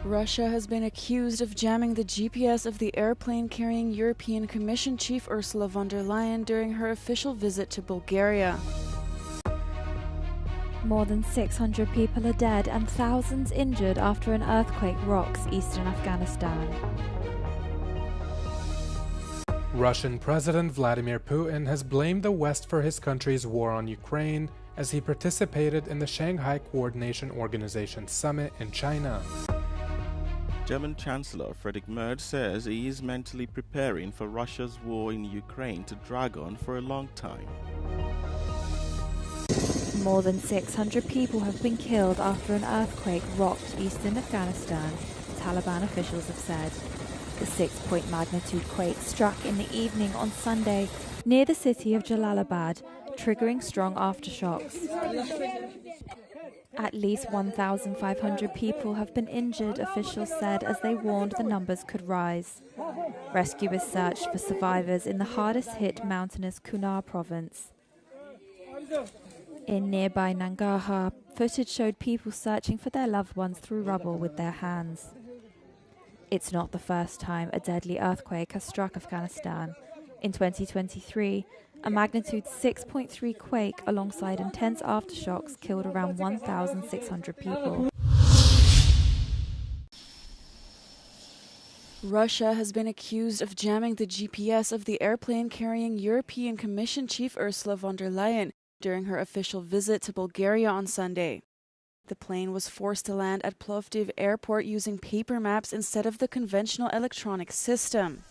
Russia has been accused of jamming the GPS of the airplane carrying European Commission Chief Ursula von der Leyen during her official visit to Bulgaria. More than 600 people are dead and thousands injured after an earthquake rocks eastern Afghanistan. Russian President Vladimir Putin has blamed the West for his country's war on Ukraine as he participated in the Shanghai Coordination Organization summit in China. German Chancellor Friedrich Merz says he is mentally preparing for Russia's war in Ukraine to drag on for a long time. More than 600 people have been killed after an earthquake rocked eastern Afghanistan, Taliban officials have said. The 6-point magnitude quake struck in the evening on Sunday near the city of Jalalabad, triggering strong aftershocks. At least 1,500 people have been injured, officials said, as they warned the numbers could rise. Rescuers searched for survivors in the hardest-hit mountainous Kunar province. In nearby Nangarhar, footage showed people searching for their loved ones through rubble with their hands. It's not the first time a deadly earthquake has struck Afghanistan. In 2023, a magnitude 6.3 quake alongside intense aftershocks killed around 1,600 people. Russia has been accused of jamming the GPS of the airplane carrying European Commission Chief Ursula von der Leyen during her official visit to Bulgaria on Sunday. The plane was forced to land at Plovdiv airport using paper maps instead of the conventional electronic system.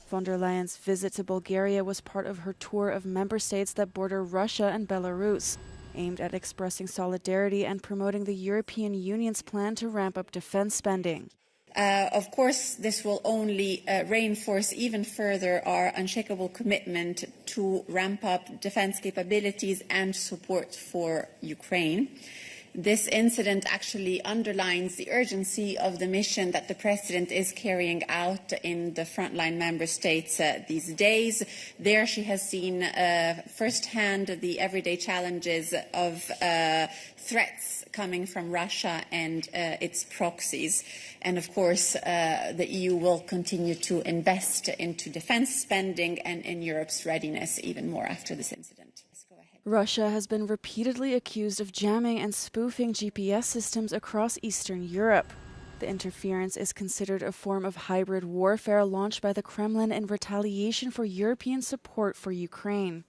Von der Leyen's visit to Bulgaria was part of her tour of member states that border Russia and Belarus, aimed at expressing solidarity and promoting the European Union's plan to ramp up defense spending. Of course, this will only reinforce even further our unshakable commitment to ramp up defense capabilities and support for Ukraine. This incident actually underlines the urgency of the mission that the President is carrying out in the frontline member states these days. There she has seen firsthand the everyday challenges of threats coming from Russia and its proxies. And of course, the EU will continue to invest into defense spending and in Europe's readiness even more after this incident. Russia has been repeatedly accused of jamming and spoofing GPS systems across Eastern Europe. The interference is considered a form of hybrid warfare launched by the Kremlin in retaliation for European support for Ukraine.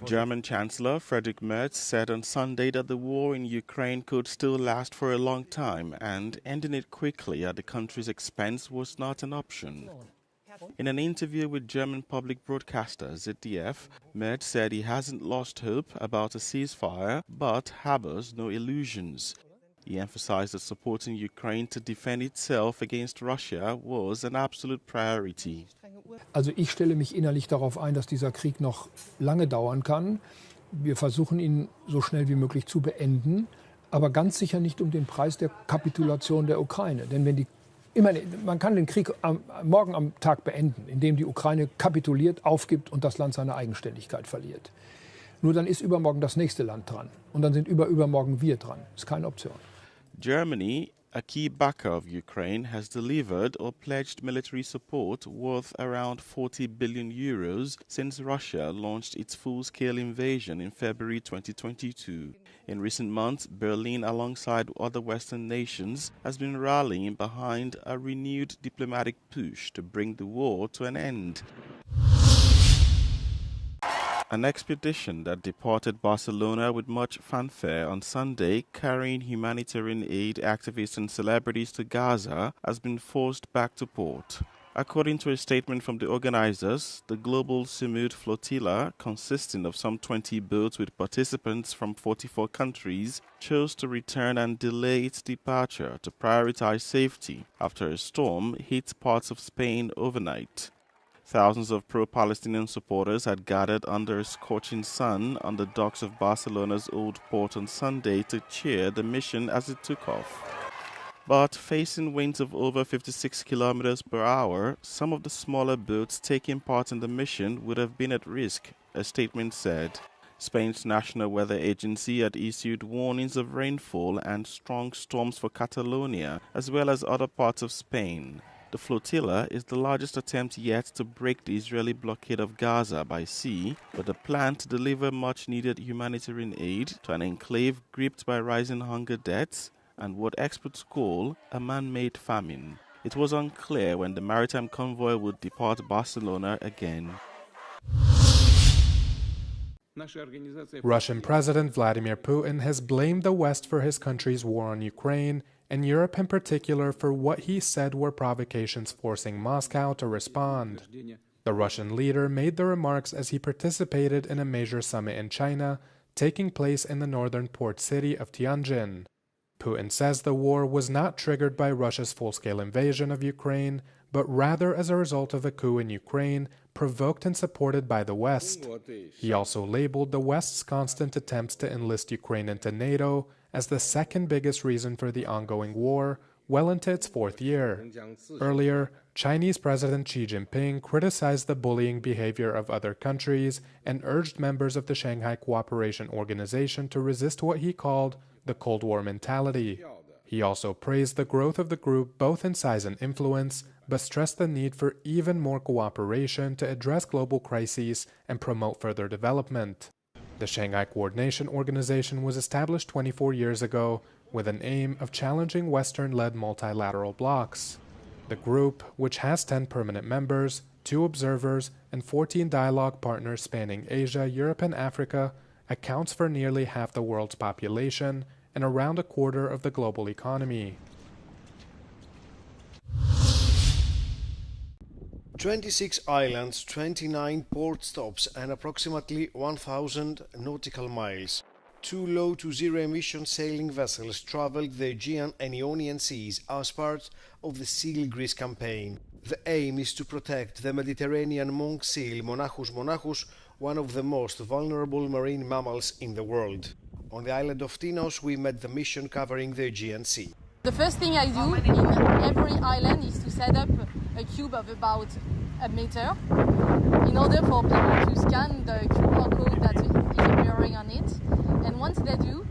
German Chancellor Friedrich Merz said on Sunday that the war in Ukraine could still last for a long time and ending it quickly at the country's expense was not an option. In an interview with German public broadcaster ZDF, Merz said he hasn't lost hope about a ceasefire, but harbors no illusions. He emphasized that supporting Ukraine to defend itself against Russia was an absolute priority. Also ich stelle mich innerlich darauf ein, dass dieser Krieg noch lange dauern kann. Wir versuchen ihn so schnell wie möglich zu beenden, aber ganz sicher nicht um den Preis der Kapitulation der Ukraine. Denn wenn man kann den Krieg morgen am Tag beenden, indem die Ukraine kapituliert, aufgibt und das Land seine Eigenständigkeit verliert. Nur dann ist übermorgen das nächste Land dran. Und dann sind übermorgen wir dran. Das ist keine Option. Germany, a key backer of Ukraine, has delivered or pledged military support worth around 40 billion euros since Russia launched its full-scale invasion in February 2022. In recent months, Berlin, alongside other Western nations, has been rallying behind a renewed diplomatic push to bring the war to an end. An expedition that departed Barcelona with much fanfare on Sunday, carrying humanitarian aid, activists and celebrities to Gaza, has been forced back to port. According to a statement from the organizers, the global Sumud flotilla, consisting of some 20 boats with participants from 44 countries, chose to return and delay its departure to prioritize safety after a storm hit parts of Spain overnight. Thousands of pro-Palestinian supporters had gathered under a scorching sun on the docks of Barcelona's Old Port on Sunday to cheer the mission as it took off. But facing winds of over 56 kilometers per hour, some of the smaller boats taking part in the mission would have been at risk, a statement said. Spain's National Weather Agency had issued warnings of rainfall and strong storms for Catalonia, as well as other parts of Spain. The flotilla is the largest attempt yet to break the Israeli blockade of Gaza by sea, but a plan to deliver much-needed humanitarian aid to an enclave gripped by rising hunger deaths and what experts call a man-made famine. It was unclear when the maritime convoy would depart Barcelona again. Russian President Vladimir Putin has blamed the West for his country's war on Ukraine, and Europe in particular for what he said were provocations forcing Moscow to respond. The Russian leader made the remarks as he participated in a major summit in China, taking place in the northern port city of Tianjin. Putin says the war was not triggered by Russia's full-scale invasion of Ukraine, but rather as a result of a coup in Ukraine provoked and supported by the West. He also labeled the West's constant attempts to enlist Ukraine into NATO as the second biggest reason for the ongoing war, well into its fourth year. Earlier, Chinese President Xi Jinping criticized the bullying behavior of other countries and urged members of the Shanghai Cooperation Organization to resist what he called the Cold War mentality. He also praised the growth of the group both in size and influence, but stressed the need for even more cooperation to address global crises and promote further development. The Shanghai Coordination Organization was established 24 years ago with an aim of challenging Western-led multilateral blocs. The group, which has 10 permanent members, 2 observers, and 14 dialogue partners spanning Asia, Europe, and Africa, accounts for nearly half the world's population and around a quarter of the global economy. 26 islands, 29 port stops and approximately 1,000 nautical miles. 2 low to zero emission sailing vessels traveled the Aegean and Ionian seas as part of the Seal Greece campaign. The aim is to protect the Mediterranean monk seal Monachus monachus, one of the most vulnerable marine mammals in the world. On the island of Tinos, we met the mission covering the Aegean Sea. The first thing I do in every island is to set up a cube of about a meter in order for people to scan the QR code that is appearing on it. And once they do,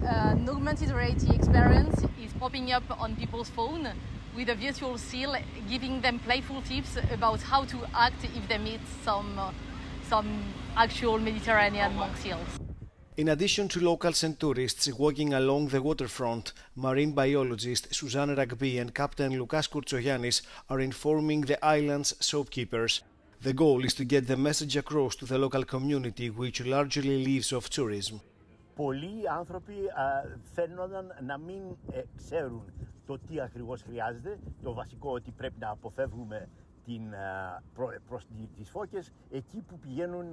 an augmented reality experience is popping up on people's phone with a virtual seal giving them playful tips about how to act if they meet some actual Mediterranean monk seals. In addition to locals and tourists walking along the waterfront, marine biologist Suzanne Ragbi and Captain Lukas Kourtsogiannis are informing the island's shopkeepers. The goal is to get the message across to the local community, which largely lives off tourism. Πολλοί άνθρωποι φαίνονταν να μην ξέρουν το τι ακριβώς χρειάζεται, το βασικό ότι πρέπει να αποφεύγουμε προς τις φώκες εκεί που πηγαίνουν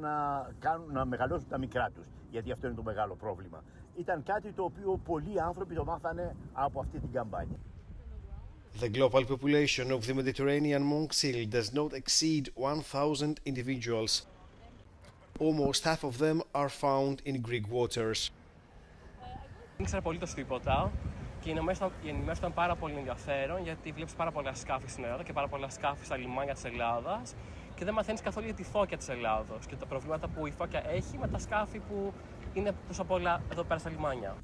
να μεγαλώσουν τα μικρά τους, γιατί αυτό είναι το μεγάλο πρόβλημα. Ήταν κάτι το οποίο πολλοί άνθρωποι το μάθανε από αυτή την καμπάνια. The global population of the Mediterranean monk seal does not exceed 1,000 individuals. Almost half of them are found in Greek waters. Δεν ήξερα απολύτως τίποτα και η ενημέρωση ήταν πάρα πολύ ενδιαφέρον γιατί βλέπεις πάρα πολλά σκάφη στην Ελλάδα και πάρα πολλά σκάφη στα λιμάνια της Ελλάδας και δεν μαθαίνεις καθόλου για τη φώκια της Ελλάδος και τα προβλήματα που η φώκια έχει με τα σκάφη που είναι τόσο πολλά εδώ πέρα στα λιμάνια.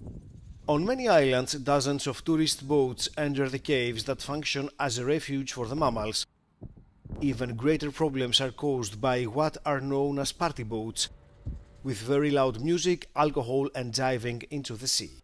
On many islands, dozens of tourist boats enter the caves that function as a refuge for the mammals. Even greater problems are caused by what are known as party boats, with very loud music, alcohol and diving into the sea.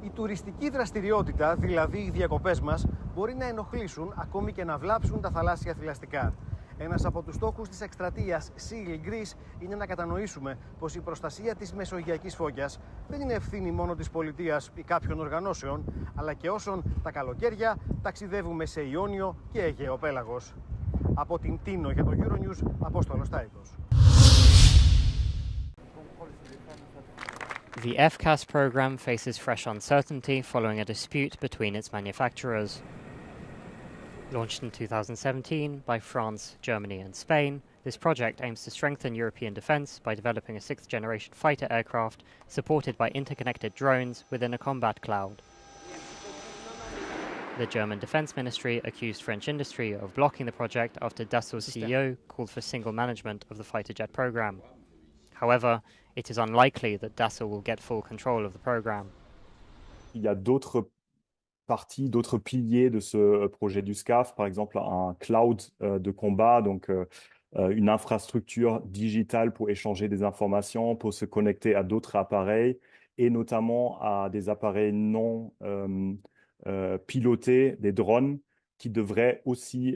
Η τουριστική δραστηριότητα, δηλαδή οι διακοπές μας, μπορεί να ενοχλήσουν ακόμη και να βλάψουν τα θαλάσσια θηλαστικά. Ένας από τους στόχους της εκστρατείας Seal Greece είναι να κατανοήσουμε πως η προστασία της μεσογειακής φώκιας δεν είναι ευθύνη μόνο της πολιτείας ή κάποιων οργανώσεων, αλλά και όσων τα καλοκαίρια ταξιδεύουμε σε Ιόνιο και Αιγαίο πέλαγος. Από την Τίνο για το Euronews, Απόστολος Τάικος. The FCAS program faces fresh uncertainty following a dispute between its manufacturers. Launched in 2017 by France, Germany and Spain, this project aims to strengthen European defence by developing a sixth-generation fighter aircraft supported by interconnected drones within a combat cloud. The German Defence Ministry accused French industry of blocking the project after Dassault's CEO called for single management of the fighter jet program. However, it is unlikely that Dassault will get full control of the program. Il y a d'autres parties, d'autres piliers de ce projet du SCAF, par exemple un cloud de combat, donc une infrastructure digitale pour échanger des informations, pour se connecter à d'autres appareils et notamment à des appareils non pilotés, des drones qui devraient aussi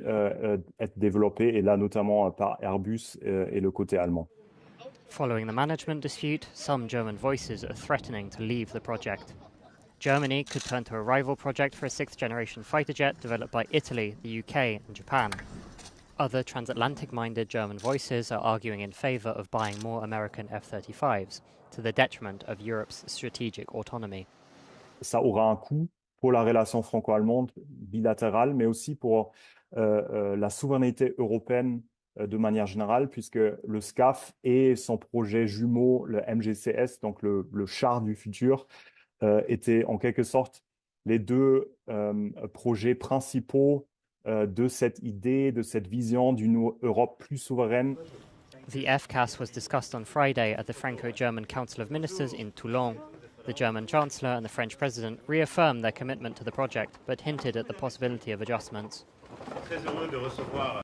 être développés, et là notamment par Airbus et le côté allemand. Following the management dispute, some German voices are threatening to leave the project. Germany could turn to a rival project for a sixth-generation fighter jet developed by Italy, the UK and Japan. Other transatlantic-minded German voices are arguing in favour of buying more American F-35s, to the detriment of Europe's strategic autonomy. Ça aura un coût pour la relation franco-allemande bilatérale, mais aussi pour la souveraineté européenne de manière générale, puisque le SCAF et son projet jumeau, le MGCS, donc le char du futur, étaient en quelque sorte les deux projets principaux de cette idée, de cette vision d'une Europe plus souveraine. The FCAS was discussed on Friday at the Franco-German Council of Ministers in Toulon. The German Chancellor and the French President reaffirmed their commitment to the project, but hinted at the possibility of adjustments. Très heureux de recevoir